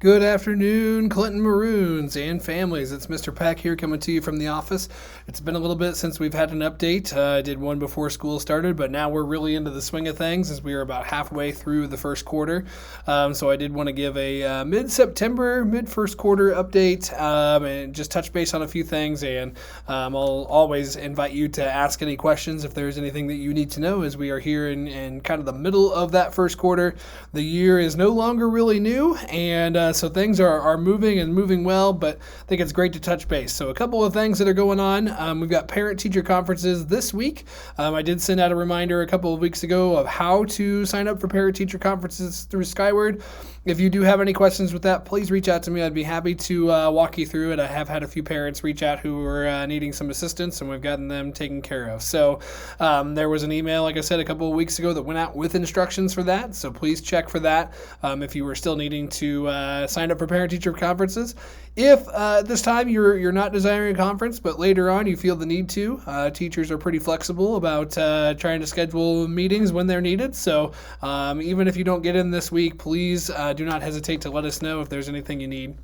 Good afternoon, Clinton Maroons and families. It's Mr. Peck here coming to you from the office. It's been a little bit since we've had an update. I did one before school started, but now we're really into the swing of things as we are about halfway through the first quarter. So I did want to give a mid-September, mid-first quarter update and just touch base on a few things. And I'll always invite you to ask any questions if there's anything that you need to know as we are here in kind of the middle of that first quarter. The year is no longer really new, and so things are moving and moving well, but I think it's great to touch base. So a couple of things that are going on. We've got parent-teacher conferences this week. I did send out a reminder a couple of weeks ago of how to sign up for parent-teacher conferences through Skyward. If you do have any questions with that, please reach out to me. I'd be happy to walk you through it. I have had a few parents reach out who were needing some assistance, and we've gotten them taken care of. So there was an email, like I said, a couple of weeks ago that went out with instructions for that. So please check for that if you were still needing to sign up for parent-teacher conferences. If this time you're not desiring a conference, but later on you feel the need to, teachers are pretty flexible about trying to schedule meetings when they're needed. So even if you don't get in this week, please do not hesitate to let us know if there's anything you need,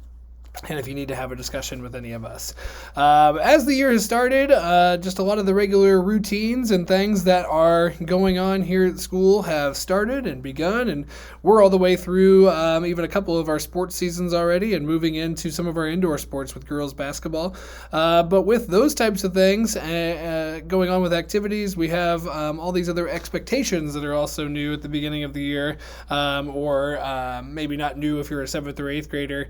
and if you need to have a discussion with any of us. As the year has started, just a lot of the regular routines and things that are going on here at school have started and begun, and we're all the way through even a couple of our sports seasons already and moving into some of our indoor sports with girls basketball. But with those types of things going on with activities, we have all these other expectations that are also new at the beginning of the year, or maybe not new if you're a 7th or 8th grader,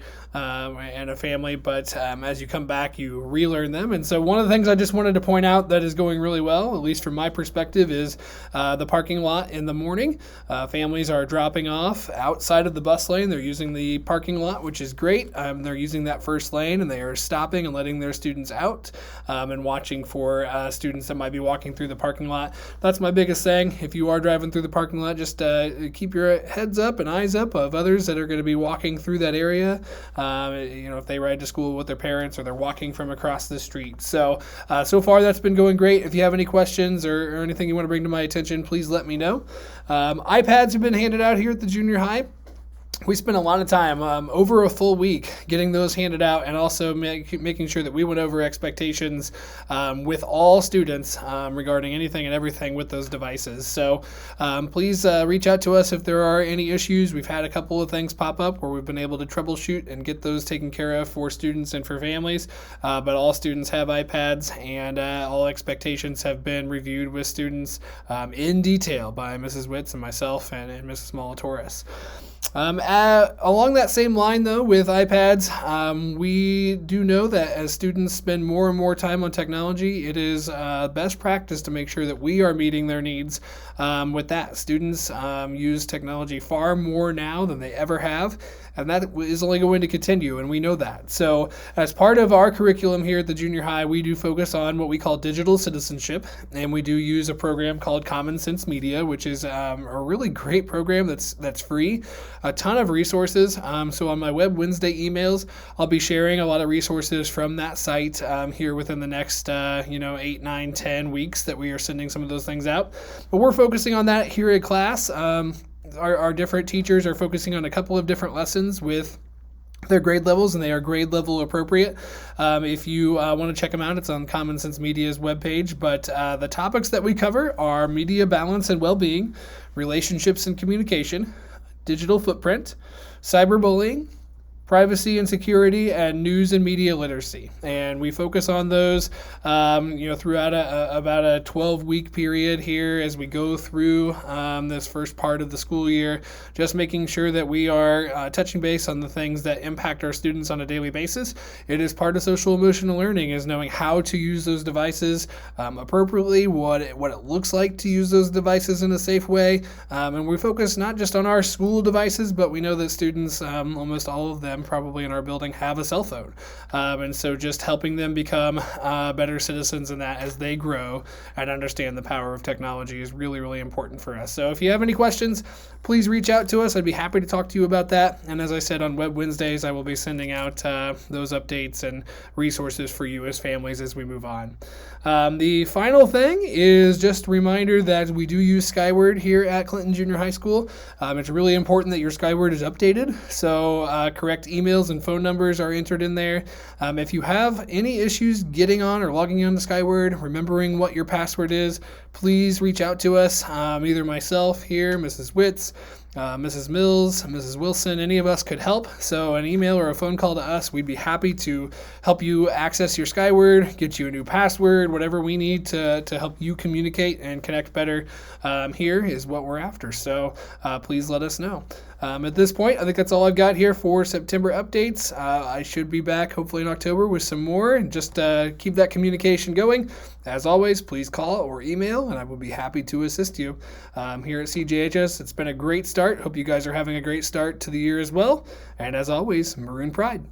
and a family, but as you come back, you relearn them. And so one of the things I just wanted to point out that is going really well, at least from my perspective, is the parking lot in the morning. Families are dropping off outside of the bus lane. They're using the parking lot, which is great. They're using that first lane, and they are stopping and letting their students out and watching for students that might be walking through the parking lot. That's my biggest thing. If you are driving through the parking lot, just keep your heads up and eyes up of others that are going to be walking through that area. If they ride to school with their parents or they're walking from across the street. So far that's been going great. If you have any questions or anything you want to bring to my attention, please let me know. iPads have been handed out here at the junior high. We spent a lot of time, over a full week, getting those handed out, and also making sure that we went over expectations with all students regarding anything and everything with those devices. So please reach out to us if there are any issues. We've had a couple of things pop up where we've been able to troubleshoot and get those taken care of for students and for families, but all students have iPads, and all expectations have been reviewed with students in detail by Mrs. Witz and myself and Mrs. Molatoris. Along that same line, though, with iPads, we do know that as students spend more and more time on technology, it is best practice to make sure that we are meeting their needs with that. Students use technology far more now than they ever have, and that is only going to continue, and we know that. So as part of our curriculum here at the junior high, we do focus on what we call digital citizenship, and we do use a program called Common Sense Media, which is a really great program that's free. A ton of resources. So on my Web Wednesday emails, I'll be sharing a lot of resources from that site here within the next 8, 9, 10 weeks that we are sending some of those things out. But we're focusing on that here at class. Our different teachers are focusing on a couple of different lessons with their grade levels, and they are grade level appropriate. If you want to check them out, it's on Common Sense Media's webpage. But the topics that we cover are media balance and well-being, relationships and communication, digital footprint, cyberbullying, privacy and security, and news and media literacy. And we focus on those throughout about a 12-week period here as we go through this first part of the school year, just making sure that we are touching base on the things that impact our students on a daily basis. It is part of social emotional learning, is knowing how to use those devices appropriately, what it looks like to use those devices in a safe way. And we focus not just on our school devices, but we know that students, almost all of them probably in our building, have a cell phone. And so just helping them become better citizens in that as they grow and understand the power of technology is really, really important for us. So if you have any questions, please reach out to us. I'd be happy to talk to you about that. And as I said, on Web Wednesdays, I will be sending out those updates and resources for you as families as we move on. The final thing is just a reminder that we do use Skyward here at Clinton Junior High School. It's really important that your Skyward is updated. So correct contact emails and phone numbers are entered in there. If you have any issues getting on or logging on to Skyward, remembering what your password is, please reach out to us. Either myself here, Mrs. Witz, Mrs. Mills, Mrs. Wilson, any of us could help. So an email or a phone call to us, we'd be happy to help you access your Skyward, get you a new password, whatever we need to help you communicate and connect better. Here is what we're after. So please let us know. At this point, I think that's all I've got here for September updates. I should be back hopefully in October with some more, and just keep that communication going. As always, please call or email, and I will be happy to assist you. Here at CJHS, it's been a great start. Hope you guys are having a great start to the year as well. And as always, Maroon Pride.